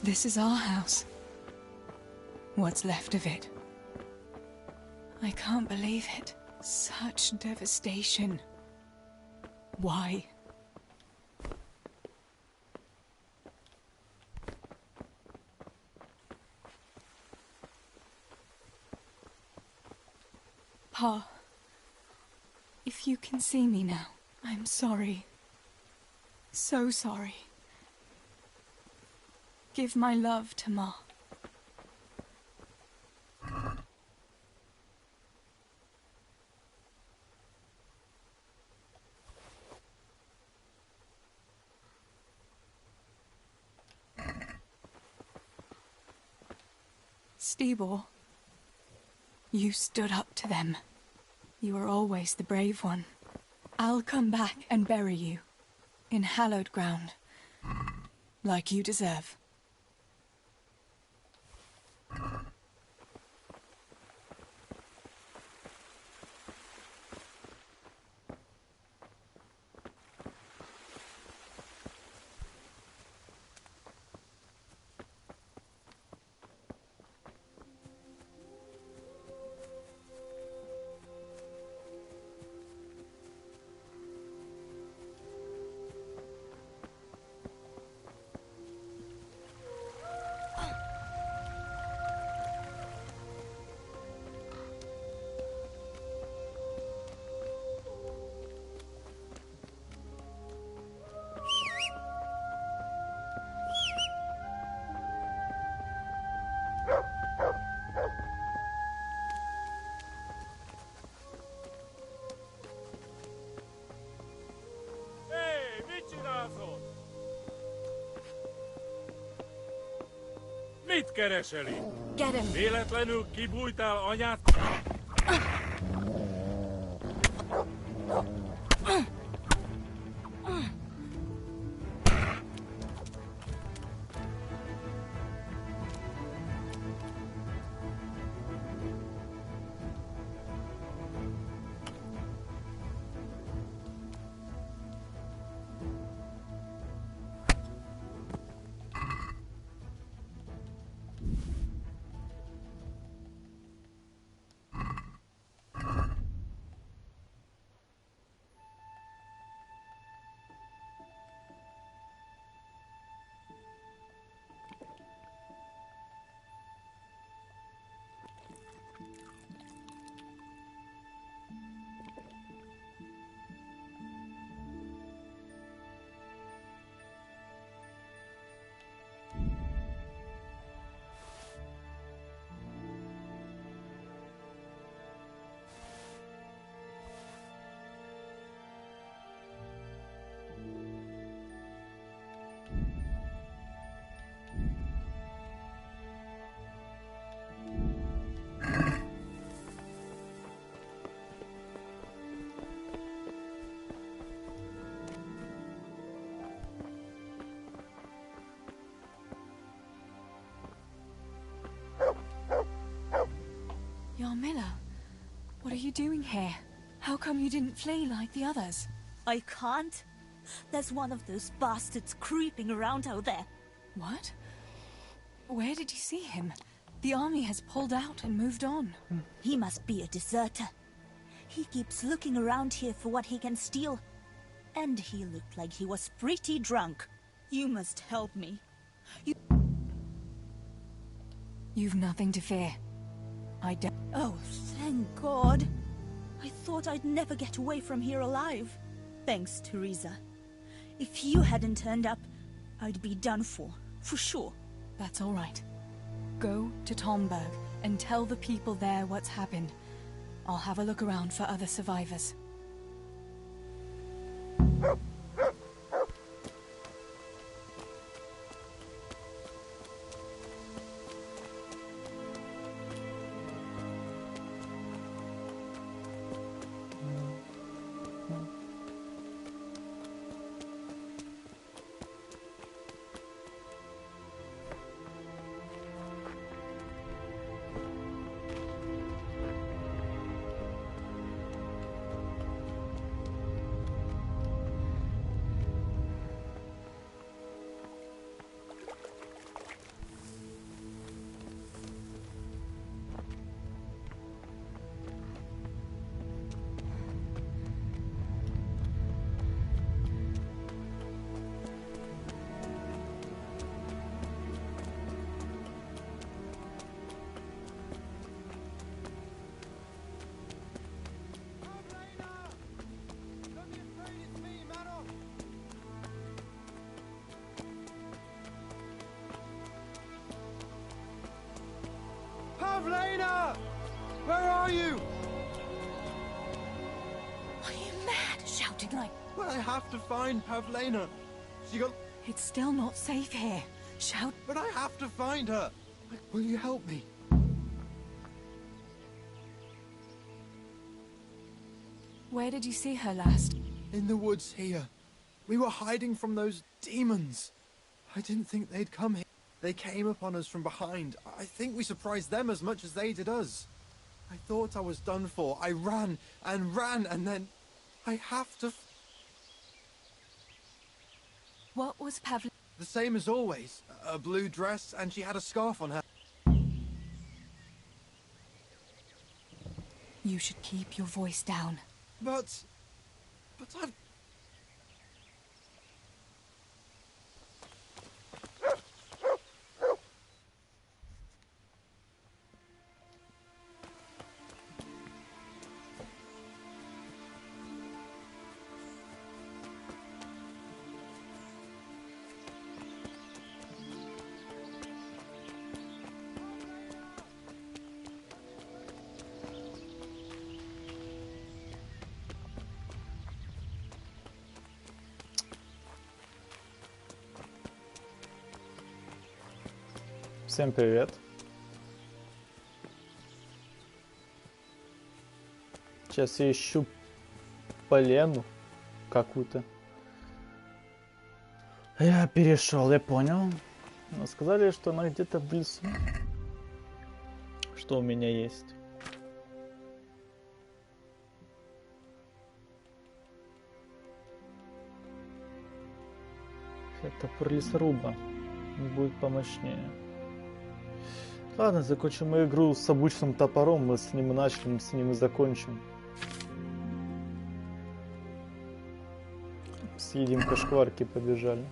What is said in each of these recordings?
This is our house. What's left of it. I can't believe it. Such devastation. Why? Pa, if you can see me now, I'm sorry. So sorry. Give my love to Ma. Stibor, you stood up to them. You were always the brave one. I'll come back and bury you in hallowed ground, like you deserve. Mit keresel itt? Get him. Véletlenül kibújtál anyát? Yarmila, what are you doing here? How come you didn't flee like the others? I can't. There's one of those bastards creeping around out there. What? Where did you see him? The army has pulled out and moved on. He must be a deserter. He keeps looking around here for what he can steal. And he looked like he was pretty drunk. You must help me. You've nothing to fear. I don't... Oh, thank God. I thought I'd never get away from here alive. Thanks, Teresa. If you hadn't turned up, I'd be done for sure. That's all right. Go to Tomberg and tell the people there what's happened. I'll have a look around for other survivors. are you? Are you mad? Shouting like... Well, I have to find Pavlena. She got... It's still not safe here. Shout... But I have to find her. Will you help me? Where did you see her last? In the woods here. We were hiding from those demons. I didn't think they'd come here. They came upon us from behind. I think we surprised them as much as they did us. I thought I was done for. I ran, and then... I have to... What was Pavlina? The same as always. A blue dress, and she had a scarf on her. You should keep your voice down. But I've... Всем привет. Сейчас я ищу полену какую-то. Я перешел, я понял. Но сказали, что она где-то в лесу. Что у меня есть. Это про лесоруба. Будет помощнее. Ладно, закончим игру с обычным топором. Мы с ним и начали, мы с ним и закончим. Съедим кошкварки, побежали.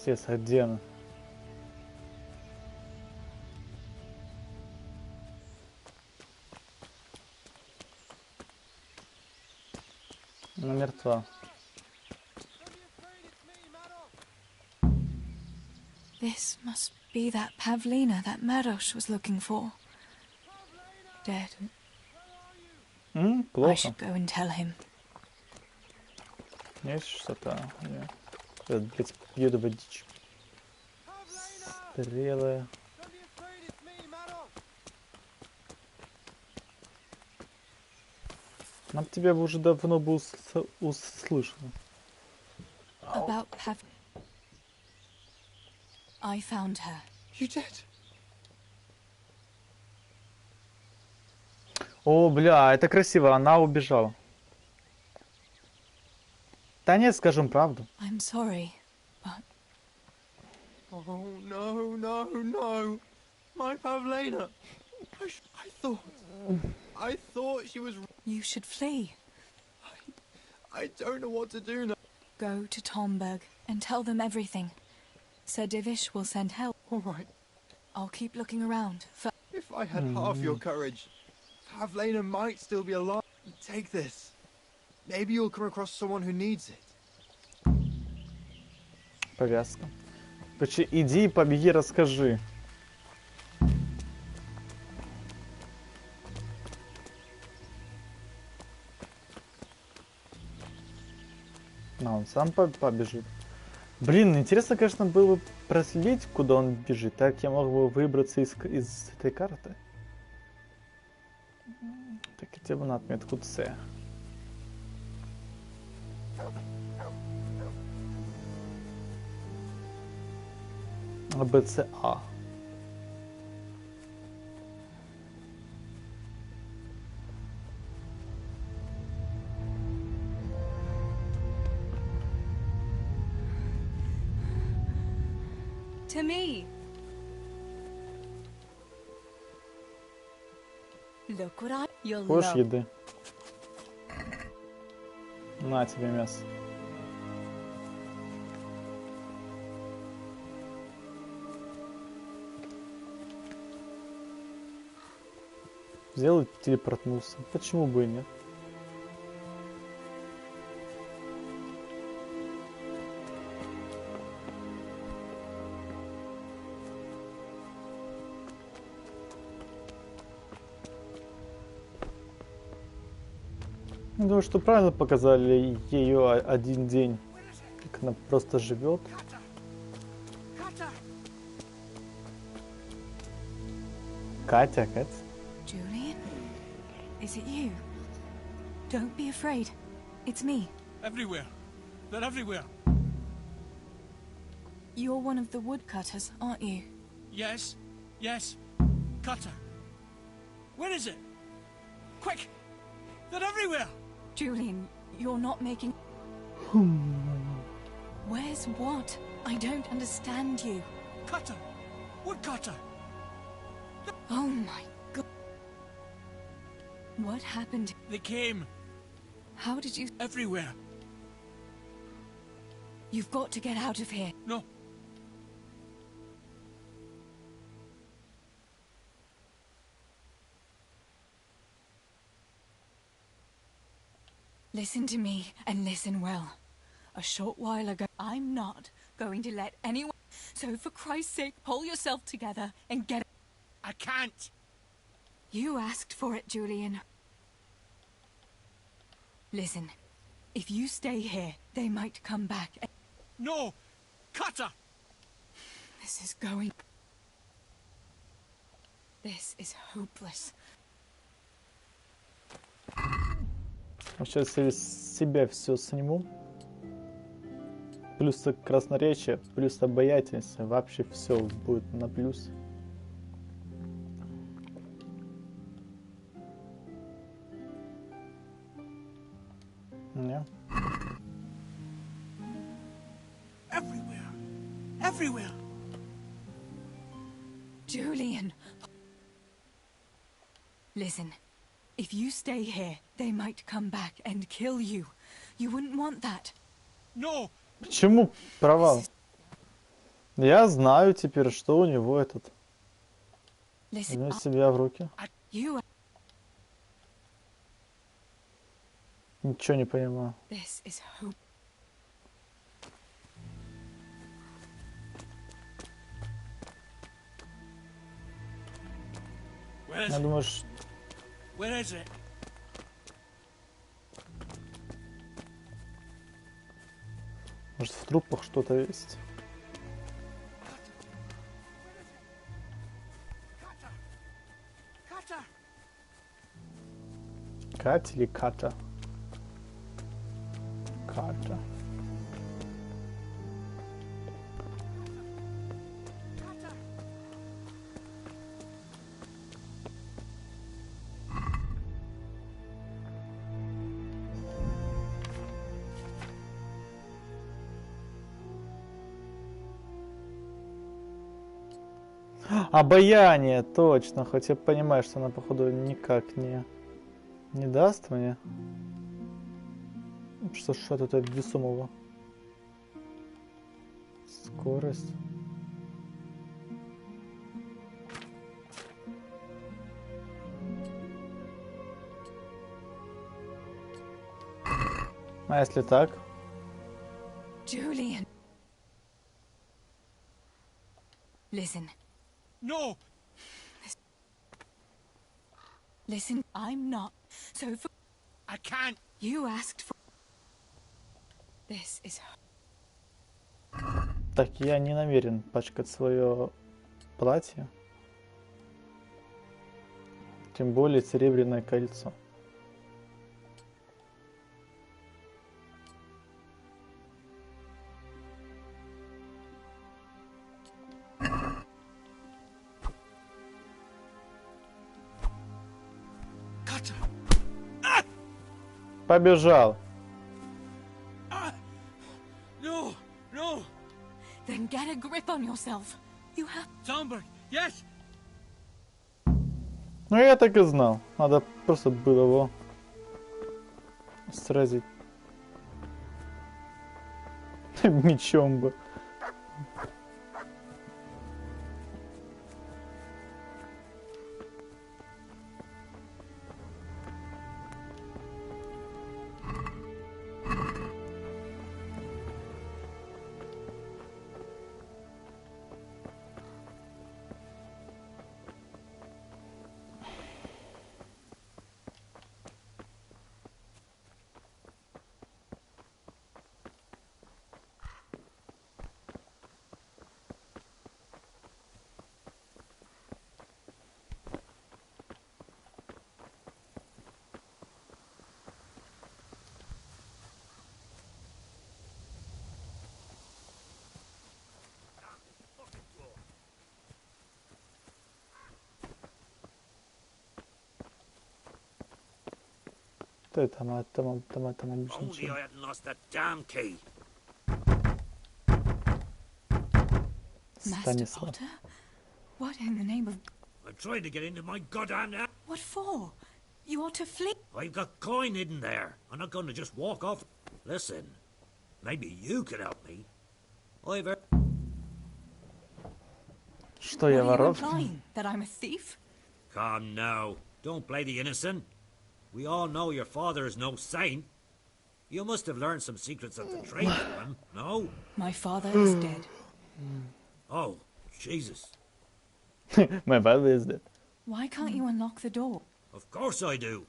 Сес, а где она? Она мертва. This must be that Pavlina that Marosh was looking for. Dead. I Плохо. should go and tell him. Есть что-то? Нет. Блять, еду водичку. Стрелы. Нам тебя уже давно бы услышал. About Pav... I found her. You did? О, бля, это красиво, она убежала. Да нет, скажем правду. I'm sorry, but... Oh, no, no, no. My Pavlena. I thought she was... You should flee. I don't know what to do now. Go to Tomberg and tell them everything. Sir Divish will send help. All right. I'll keep looking around for... If I had half your courage, Pavlena might still be alive. Take this. Maybe you'll come across someone who needs it. Повязка. Короче, иди, побеги, расскажи. А, он сам побежит. Блин, интересно, конечно, было бы проследить, куда он бежит. Так я мог бы выбраться из этой карты. Так, хотя бы на отметку С. АБЦА. To me. Look what you'll Хочешь love. еды? На тебе мясо. Взял и телепортнулся. Почему бы и нет? Думаю, что правильно показали ее один день, как она просто живет. Катя, Катя. Julian? Is it you? Don't be afraid. It's me. Everywhere. They're everywhere. You're one of the woodcutters, aren't you? Yes. Yes. Cutter. Where is it? Quick! They're everywhere! Julian, you're not making... Where's what? I don't understand you. Cutter! Woodcutter! Oh my god. What happened? They came. How did you... Everywhere. You've got to get out of here. No. Listen to me, and listen well. A short while ago, I'm not going to let anyone... So for Christ's sake, pull yourself together and get... I can't. You asked for it, Julian. Listen, if you stay here, they might come back. No! Cutter! This is going... This is hopeless. Сейчас я с себя все сниму. Плюс красноречие, плюс обаятельность. Вообще все будет на плюс. Не. Everywhere. Everywhere. Julian! Listen, if you stay here, they might come back and kill you. You wouldn't want that. No! Почему провал? Я знаю теперь, что у него этот. Listen, Возьми себя в руки. you... Ничего не понимаю. This is hope. Where is Я it? думаю, что... Where is it? Может, в трупах что-то есть. Cutter! Cutter! Катя или Ката? Ката. Cutter! Обаяние, точно. Хоть я понимаю, что она, походу, никак не даст мне. Что тут весомого? Скорость. А если так? Julian! Listen, No! listen, I'm not. So for... I can't! You asked for... This is... Так, я не намерен пачкать свое платье. Тем более серебряное кольцо. Cutter! Побежал. No! No! Then get a grip on yourself. You have... Thornburg! Yes! Ну я так и знал. Надо просто было его сразить. Мечом бы. Там обычно Only чё. I hadn't lost that damn key. Master Станислав. Potter? What in the name of... I'm trying to get into my goddamn house. What for? You ought to flee. I've got coin hidden there. I'm not going to just walk off. Listen, maybe you could help me. I've heard... Что What я are you воровка? implying? That I'm a thief? Come now, don't play the innocent. We all know your father is no saint. You must have learned some secrets of the trade from him, no? My father is dead. Oh, Jesus. My father is dead. Why can't you unlock the door? Of course I do.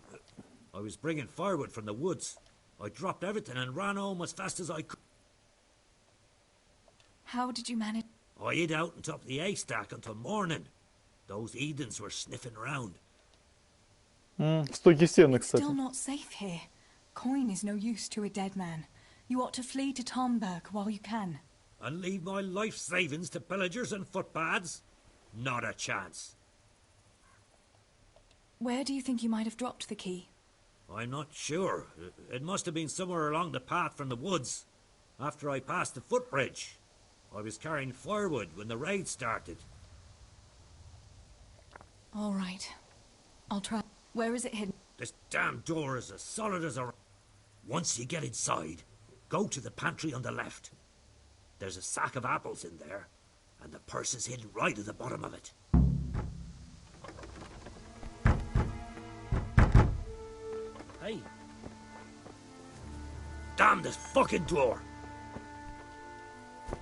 I was bringing firewood from the woods. I dropped everything and ran home as fast as I could. How did you manage? I hid out on top of the haystack until morning. Those heathens were sniffing around. Стуки стены, кстати. Still not safe here. Coin is no use to a dead man. You ought to flee to Tomberg while you can. And leave my life savings to pillagers and footpads? Not a chance. Where do you think you might have dropped the key? I'm not sure. It must have been somewhere along the path from the woods. After I passed the footbridge. I was carrying firewood when the raid started. All right. I'll try. Where is it hidden? This damn door is as solid as a... Once you get inside, go to the pantry on the left. There's a sack of apples in there, and the purse is hidden right at the bottom of it. Hey. Damn this fucking door!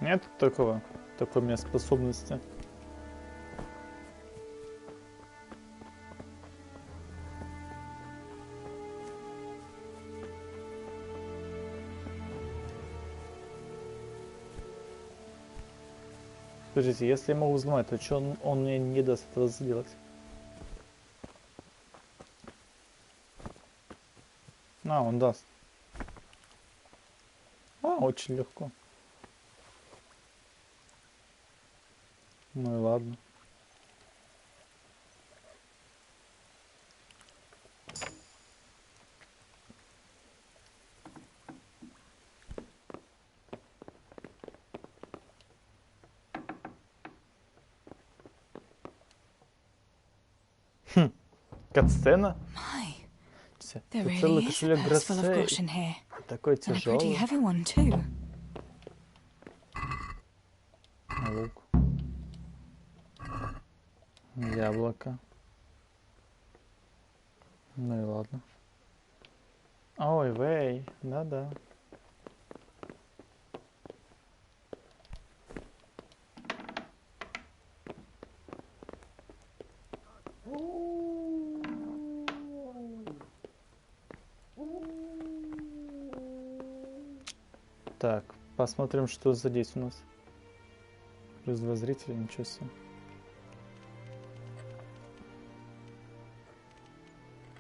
Нет такой у меня способности. Скажите, если я могу взломать, то что он мне не даст этого сделать? А, он даст. Очень легко. Ну и ладно. Катсцена? My, Тут there целый really is a кошелек purse full of гроссей. groschen here. Такой And a pretty тяжелый. heavy one too. Лук. Яблоко. Ну и ладно. Ой, вей, да-да. Так, посмотрим, что здесь у нас. Плюс 2 зрителя, ничего себе.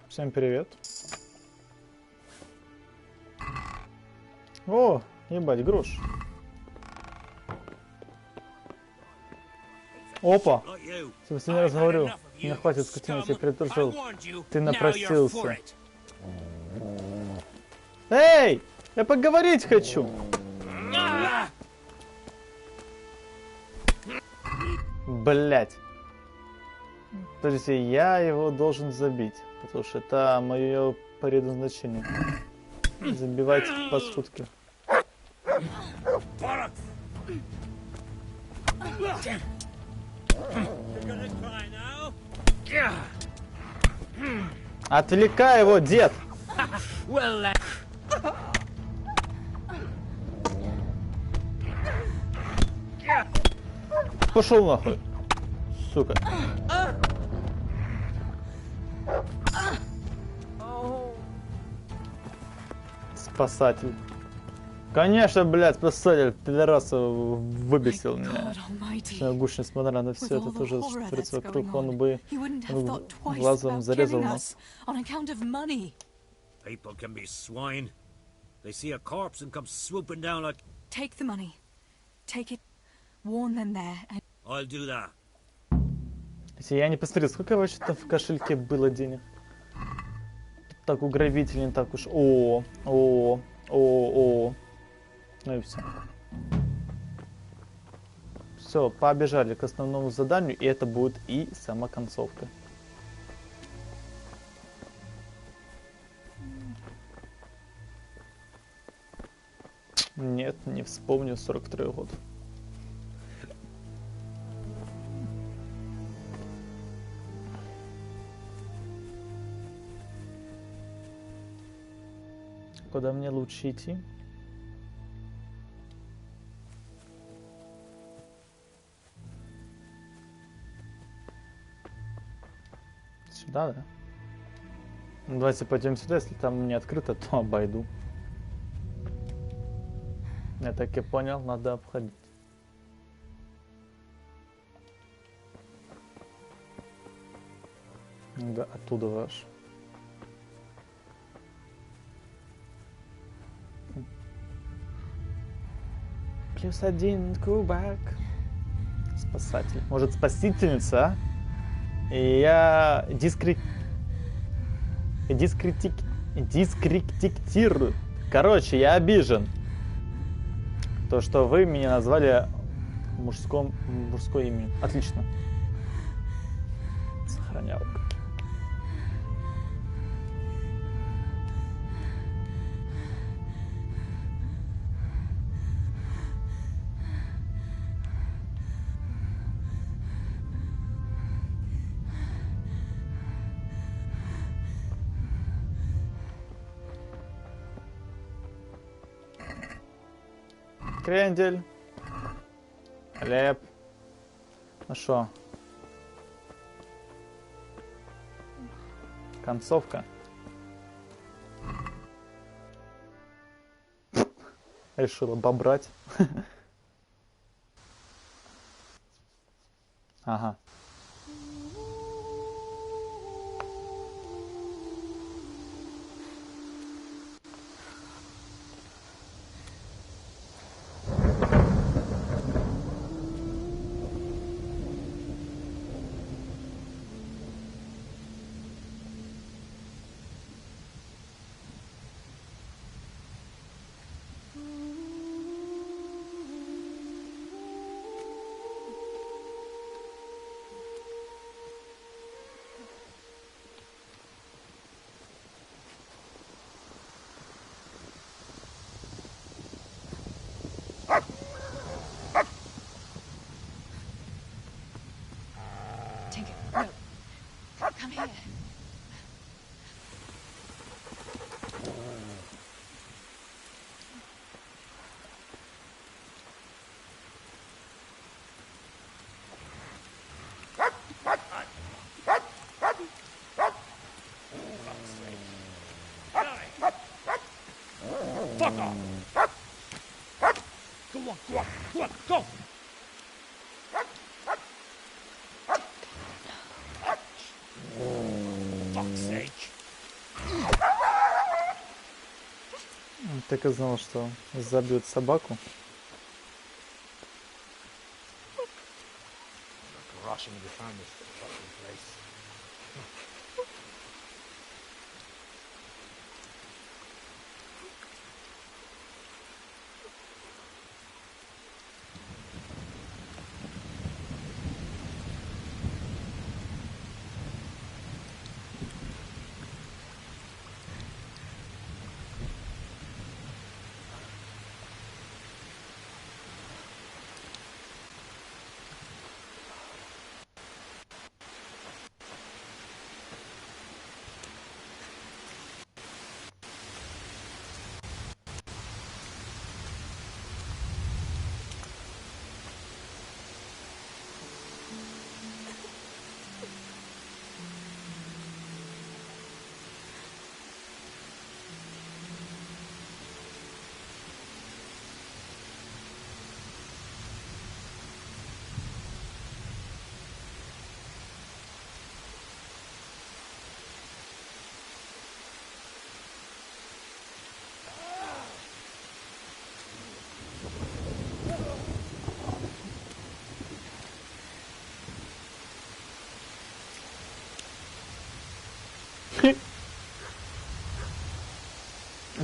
Всем привет. О, ебать, груш. Опа! Not you. Я сегодня раз говорю, мне хватит скотина, я тебе предупреждал. Ты напросился. Эй! Я поговорить хочу! Блять. Подождите, я его должен забить, потому что это мое предназначение. Забивать паскудки. Отвлекай его, дед! Пошел нахуй, сука. Спасатель. Конечно, блядь, спасатель, пидорас выбесил меня. Гуще, смотря на все это тоже творится вокруг, он бы глазом зарезал нас. People can be swine. They see a corpse and come swooping down like... Take the money. Take it. Warn them there. And... I'll do that. Если я не посмотрел, сколько вообще там в кошельке было денег? Так, уграбитель не так уж. О. Ну и все. Все, побежали к основному заданию, и это будет и сама концовка. Нет, не вспомню 42-й год. Куда мне лучше идти? Сюда, да? Ну, давайте пойдем сюда, если там не открыто, то обойду. Я так и понял, надо обходить. Да, оттуда ваш. +1 кубок. Спасатель. Может, спасительница, а? И я дискредитирую. Короче, я обижен. То, что вы меня назвали мужское имя. Отлично. Сохранял. Крендель. Хлеб. Ну шо? Концовка. Решила бобрать. Ага. Come here. Fuck off! Go on, go on, go on, go! Так и знал, что забьет собаку.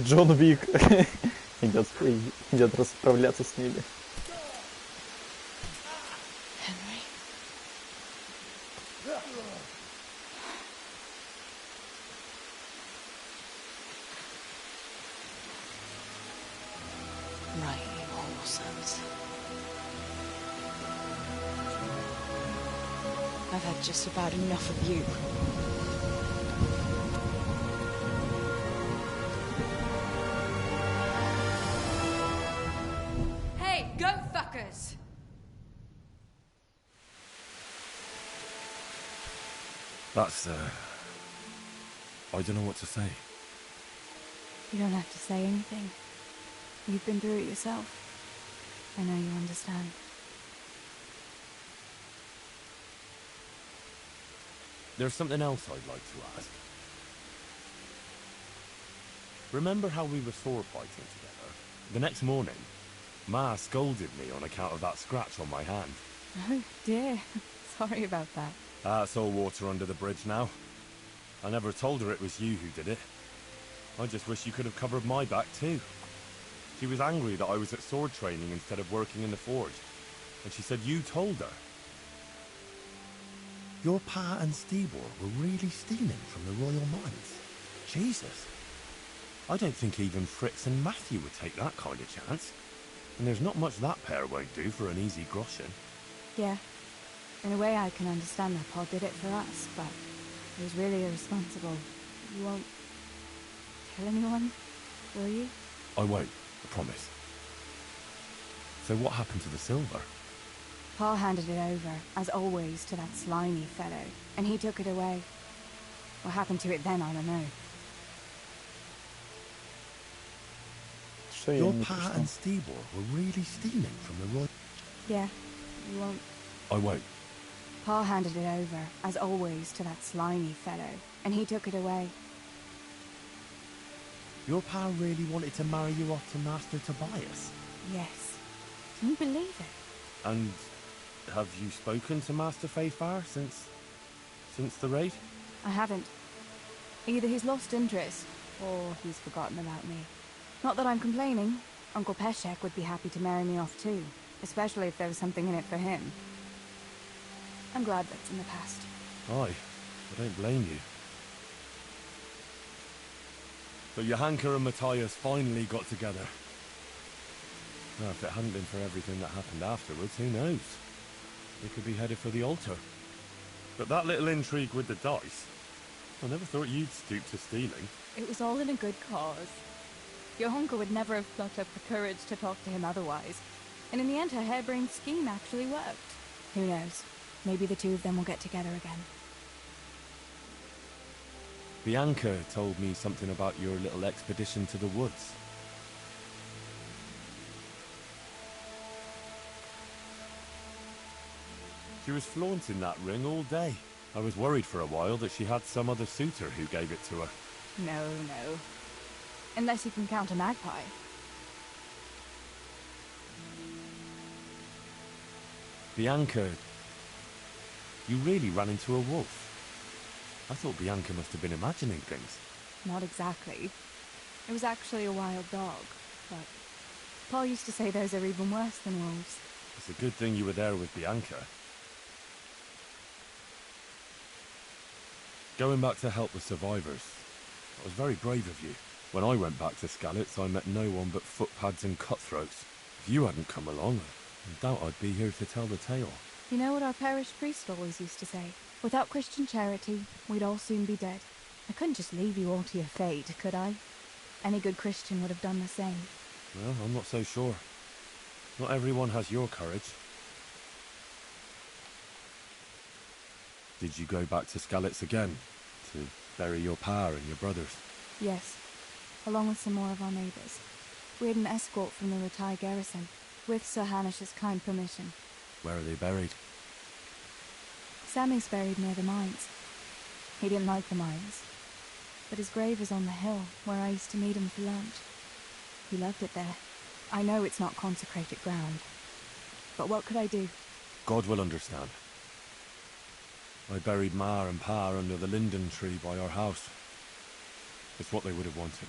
Джон Вик идет расправляться с ними. I've had just about enough of you. Hey, go fuckers! That's, I don't know what to say. You don't have to say anything. You've been through it yourself. I know you understand. There's something else I'd like to ask. Remember how we were sword fighting together? The next morning, Ma scolded me on account of that scratch on my hand. Oh dear, sorry about that. That's all water under the bridge now. I never told her it was you who did it. I just wish you could have covered my back too. She was angry that I was at sword training instead of working in the forge. And she said you told her. Your Pa and Stibor were really stealing from the royal mines. Jesus. I don't think even Fritz and Matthew would take that kind of chance. And there's not much that pair won't do for an easy groschen. Yeah. In a way I can understand that Pa did it for us, but he was really irresponsible. You won't tell anyone, will you? I won't, I promise. So what happened to the silver? Pa handed it over, as always, to that slimy fellow, and he took it away. What happened to it then, I don't know. Your Pa and Stibor were really stealing from the royal... Yeah, you won't... I won't. Pa handed it over, as always, to that slimy fellow, and he took it away. Your Pa really wanted to marry you off to Master Tobias? Yes. Can you believe it? And have you spoken to Master Faithfar since the raid? I haven't. Either he's lost interest, or he's forgotten about me. Not that I'm complaining. Uncle Peshek would be happy to marry me off too, especially if there was something in it for him. I'm glad that's in the past. Aye, I don't blame you. But Johanka and Matthias finally got together. Now, if it hadn't been for everything that happened afterwards, who knows? They could be headed for the altar. But that little intrigue with the dice, I never thought you'd stoop to stealing. It was all in a good cause. Johanka would never have plucked up the courage to talk to him otherwise. And in the end, her harebrained scheme actually worked. Who knows? Maybe the two of them will get together again. Bianca told me something about your little expedition to the woods. She was flaunting that ring all day. I was worried for a while that she had some other suitor who gave it to her. No. Unless you can count a magpie. Bianca, you really ran into a wolf. I thought Bianca must have been imagining things. Not exactly. It was actually a wild dog, but Paul used to say those are even worse than wolves. It's a good thing you were there with Bianca. Going back to help the survivors, that was very brave of you. When I went back to Skalitz, I met no one but footpads and cutthroats. If you hadn't come along, I doubt I'd be here to tell the tale. You know what our parish priest always used to say? Without Christian charity, we'd all soon be dead. I couldn't just leave you all to your fate, could I? Any good Christian would have done the same. Well, I'm not so sure. Not everyone has your courage. Did you go back to Skalitz again? To bury your pa and your brothers? Yes, along with some more of our neighbours. We had an escort from the retired garrison, with Sir Hanish's kind permission. Where are they buried? Sammy's buried near the mines. He didn't like the mines, but his grave is on the hill where I used to meet him for lunch. He loved it there. I know it's not consecrated ground. But what could I do? God will understand. I buried Ma and Pa under the linden tree by our house. It's what they would have wanted.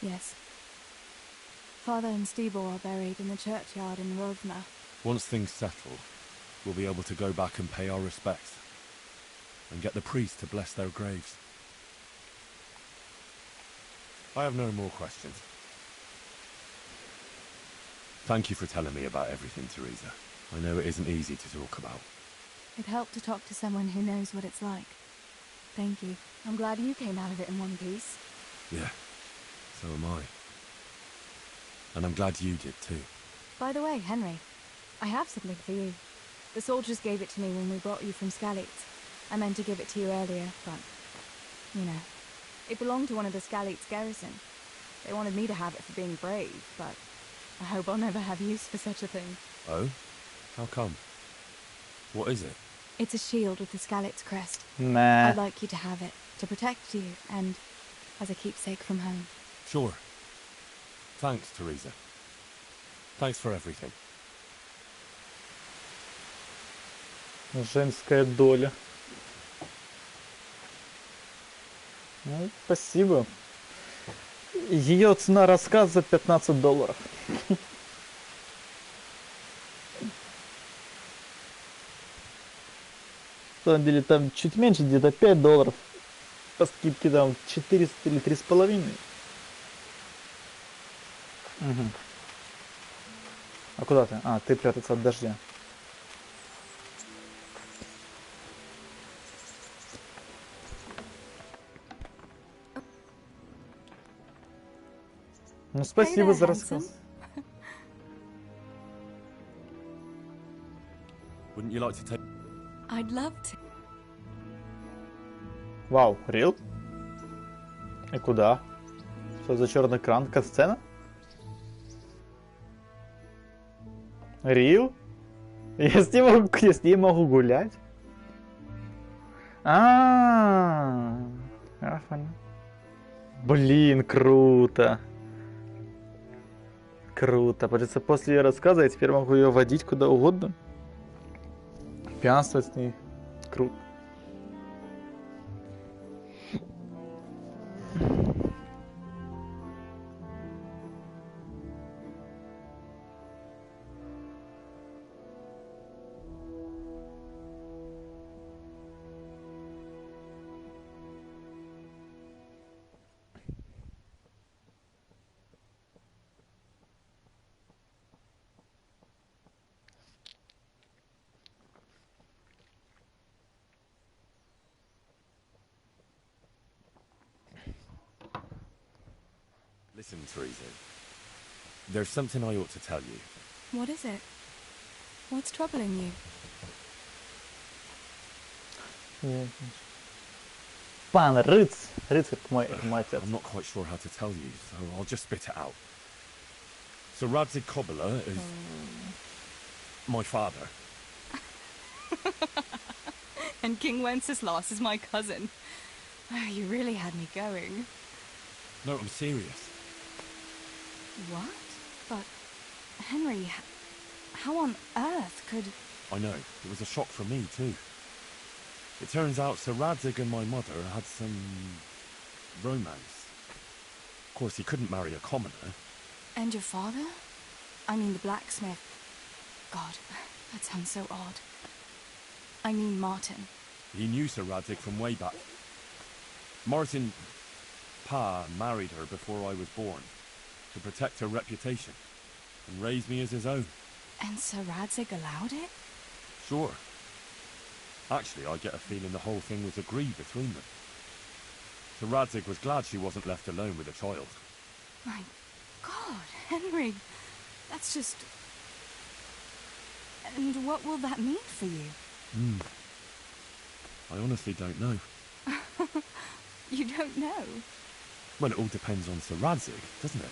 Yes. Father and Stibor are buried in the churchyard in Rovna. Once things settle, we'll be able to go back and pay our respects. And get the priest to bless their graves. I have no more questions. Thank you for telling me about everything, Teresa. I know it isn't easy to talk about. It helped to talk to someone who knows what it's like. Thank you. I'm glad you came out of it in one piece. Yeah, so am I. And I'm glad you did too. By the way, Henry, I have something for you. The soldiers gave it to me when we brought you from Skalitz. I meant to give it to you earlier, but, you know, it belonged to one of the Skalitz garrison. They wanted me to have it for being brave, but I hope I'll never have use for such a thing. Oh? How come? What is it? It's a shield with the Skalitz crest. Nah. I'd like you to have it, to protect you, and as a keepsake from home. Sure. Thanks, Teresa. Thanks for everything. Женская доля. Ну, спасибо. Ее цена рассказа $15. На самом деле там чуть меньше, где-то $5. По скидке там 400 или 3,5. Угу. А куда ты? А, ты прятаться от дождя. Ну, спасибо за рассказ. Wouldn't you like to take... I'd love to. Вау, рил? И куда? Что за черный кран? Катсцена? Рил? Я с ней могу гулять? Блин, круто. Круто. Получается, после ее рассказа я теперь могу ее водить куда угодно. Пьянствовать с ней. Круто. Listen, Teresa. There's something I ought to tell you. What is it? What's troubling you? Пан рыцарь мой отец. I'm not quite sure how to tell you, so I'll just spit it out. So Radzig Kobyla is my father. And King Wenceslas is my cousin. Oh, you really had me going. No, I'm serious. What? But, Henry, how on earth could... I know. It was a shock for me, too. It turns out Sir Radzig and my mother had some... romance. Of course, he couldn't marry a commoner. And your father? I mean the blacksmith. God, that sounds so odd. I mean Martin. He knew Sir Radzig from way back. Martin... Pa married her before I was born, to protect her reputation, and raise me as his own. And Sir Radzig allowed it? Sure. Actually, I get a feeling the whole thing was agreed between them. Sir Radzig was glad she wasn't left alone with a child. My God, Henry, that's just... And what will that mean for you? I honestly don't know. You don't know? Well, it all depends on Sir Radzig, doesn't it?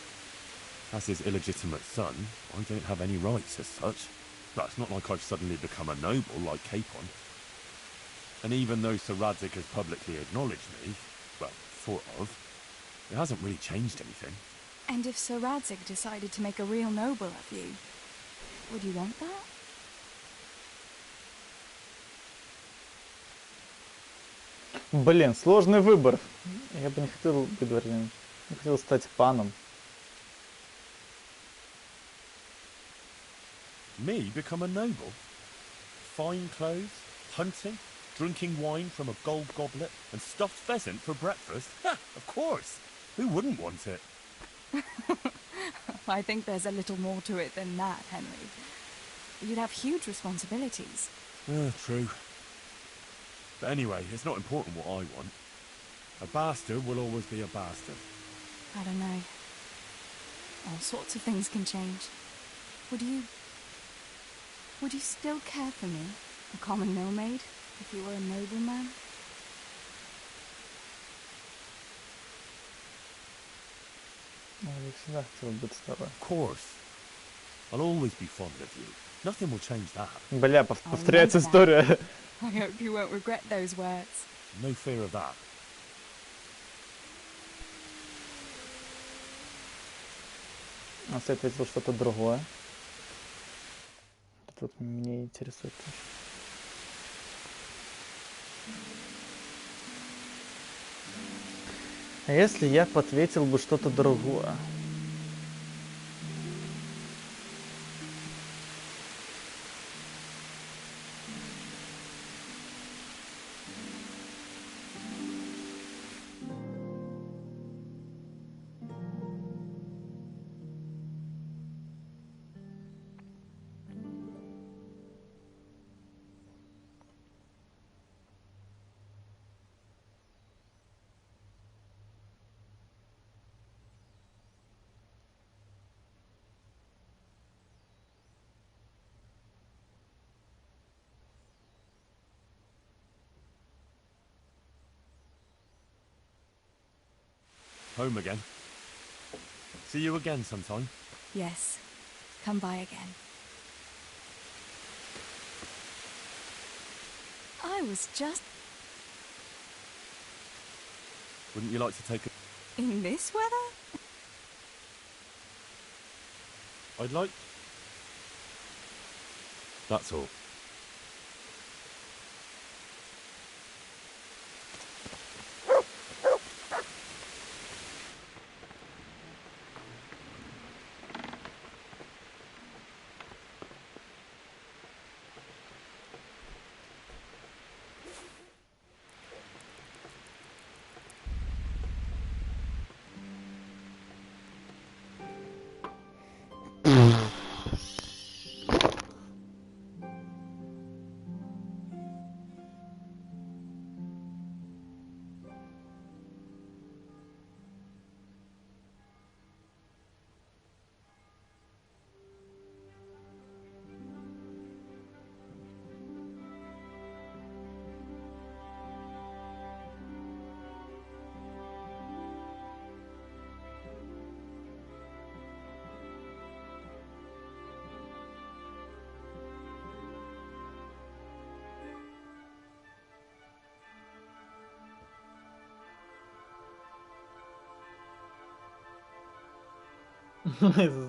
As his illegitimate son, I don't have any rights as such. But it's not like I've suddenly become a noble like Capon. And even though Sir Radzig has publicly acknowledged me, well, sort of, it hasn't really changed anything. And if Sir Radzig decided to make a real noble of you, would you want that? Блин, сложный выбор. Я бы не хотел быть дворянином. Я хотел стать паном. Me become a noble? Fine clothes, hunting, drinking wine from a gold goblet, and stuffed pheasant for breakfast? Ha! Of course! Who wouldn't want it? I think there's a little more to it than that, Henry. You'd have huge responsibilities. True. But anyway, it's not important what I want. A bastard will always be a bastard. I don't know. All sorts of things can change. Would you still care for me, a common millmaid, if you were a nobleman? Я всегда хотел быть с тобой. Of course. I'll always be fond of you. Nothing will change that. Бля, повторяется история. I hope you won't regret those words. No fear of that. А ты ответил что-то другое. Тут меня интересует. А если я ответил бы что-то другое? Home again. See you again sometime. Yes. Come by again. I was just... Wouldn't you like to take a... In this weather? I'd like... That's all.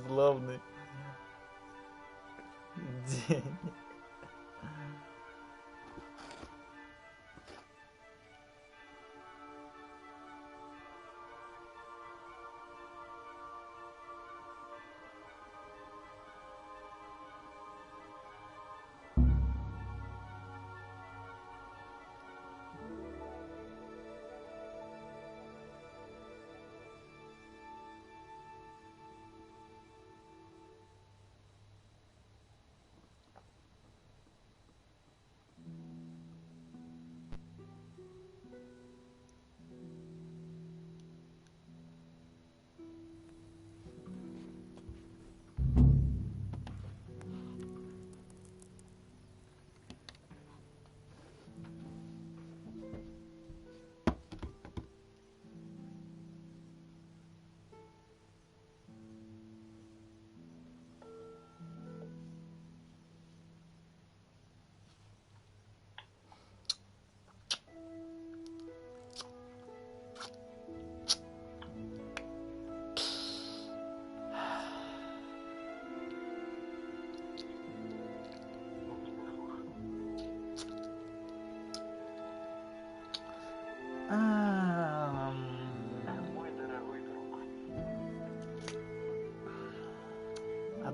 Славный день.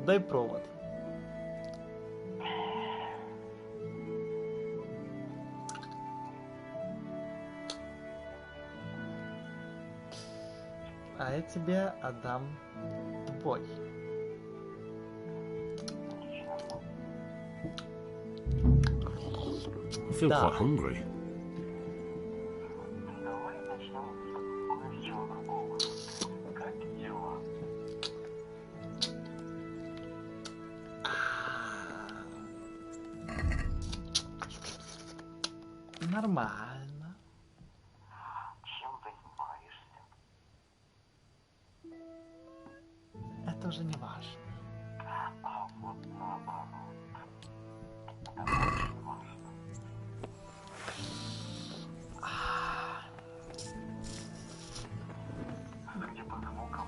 Отдай провод. А я тебе отдам твой. I feel quite hungry. Нормально. Чем занимаешься? Это уже не важно. А вот наоборот. Это очень важно. Судя по звукам,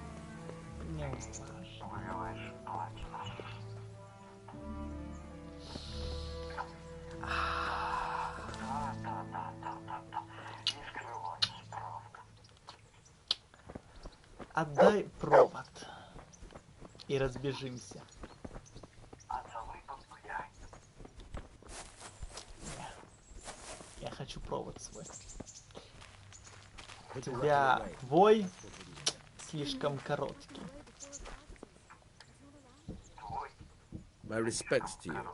Не важно. выбиваешь платину. Да. Не скрывайся, правда. Отдай провод. И разбежимся. А целый погуляй. Я хочу провод свой. У тебя твой слишком короткий. My respects to you.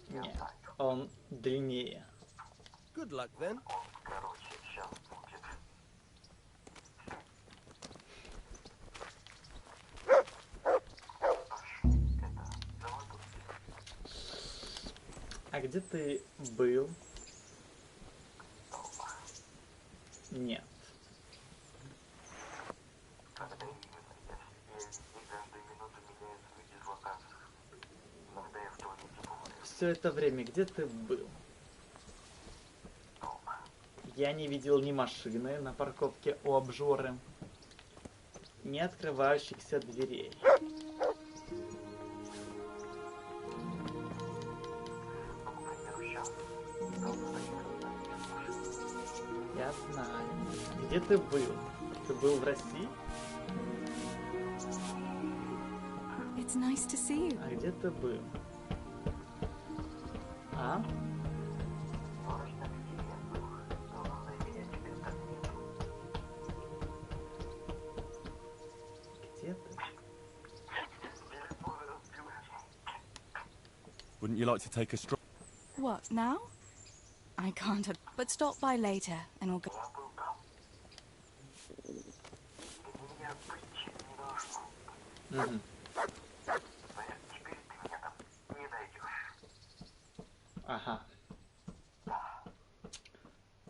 Нет, он длиннее. Good luck then. Короче, сейчас будет. А где ты был? Нет. Когда именно я не каждую минуту меняю свою дислокацию. Иногда я в туалете бываю. Все это время где ты был? Дома. Я не видел ни машины на парковке у обжоры, ни открывающихся дверей. Ну, к примеру, сейчас. Там стоит одна машина. Я знаю. Где ты был? Ты был в России? It's nice to see you. А где ты был? А? Срочно приехал. Главное, меня теперь так нет. Где ты? Телефон разбил. Wouldn't you like to take a stroll? What, now? I can't, but stop by later and we'll go. Я был там. Без меня быть не должно. Мгм. Теперь ты меня там не найдешь. Ага.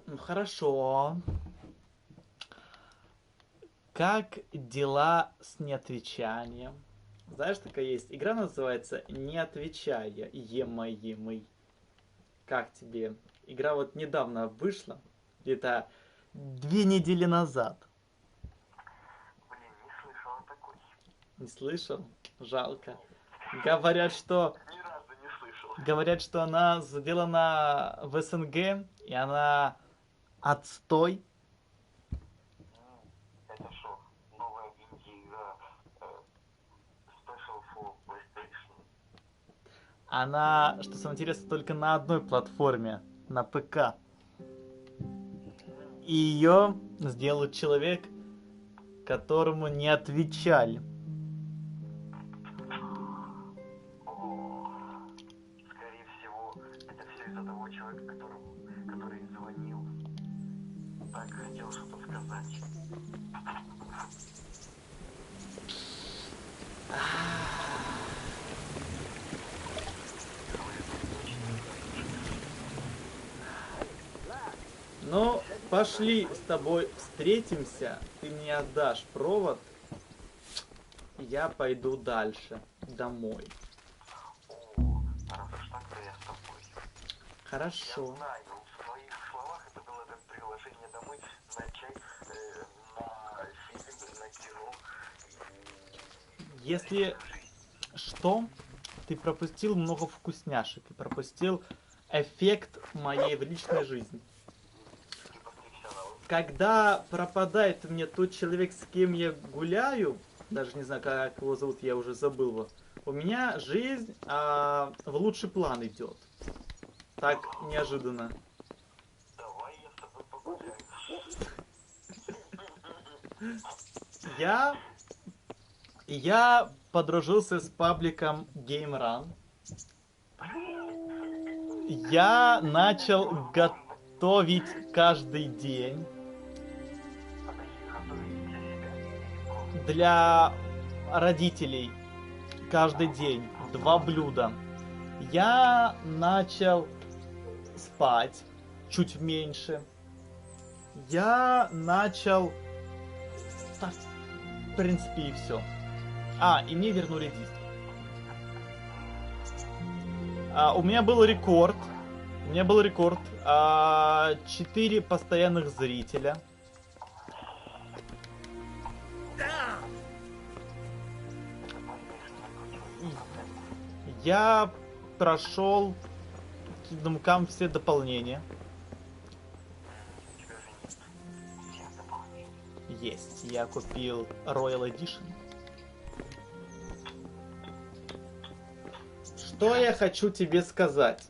Ну хорошо. Как дела с неотвечанием? Знаешь, такая есть игра, называется «Не отвечая, емый». Как тебе? Игра вот недавно вышла, где-то 2 недели назад. Блин, не слышал о такой. Не слышал? Жалко. Говорят, что Ни разу не слышал. Говорят, что она сделана в СНГ, и она отстой. Это шо, новая инди-игра Special for PlayStation. Она, что самое интересное, только на одной платформе, на ПК. И ее сделал человек, которому не отвечали. О, скорее всего, это все из-за того человека, который звонил. Так, хотел что-то сказать. Ну, пошли с тобой встретимся, ты мне отдашь провод, я пойду дальше, домой. О, раз уж так, то я с тобой. Я Хорошо. знаю, в своих словах это было как приглашение домой на чай, на фильм, на кино. Если что, ты пропустил много вкусняшек и пропустил эффект моей в личной жизни. Типа фрикционал. Когда пропадает мне тот человек, с кем я гуляю, даже не знаю, как его зовут, я уже забыл его, У меня жизнь в лучший план идет. Так неожиданно. Давай я с тобой погуляю. Я подружился с пабликом Game Run. Я начал готовить каждый день для родителей. Каждый день 2 блюда. Я начал спать чуть меньше. Я начал... Так, в принципе, и все. И мне вернули диск. У меня был рекорд. 4 постоянных зрителя. Я прошел Kingdom Come все дополнения. Есть. Я купил Royal Edition. Что я хочу тебе сказать?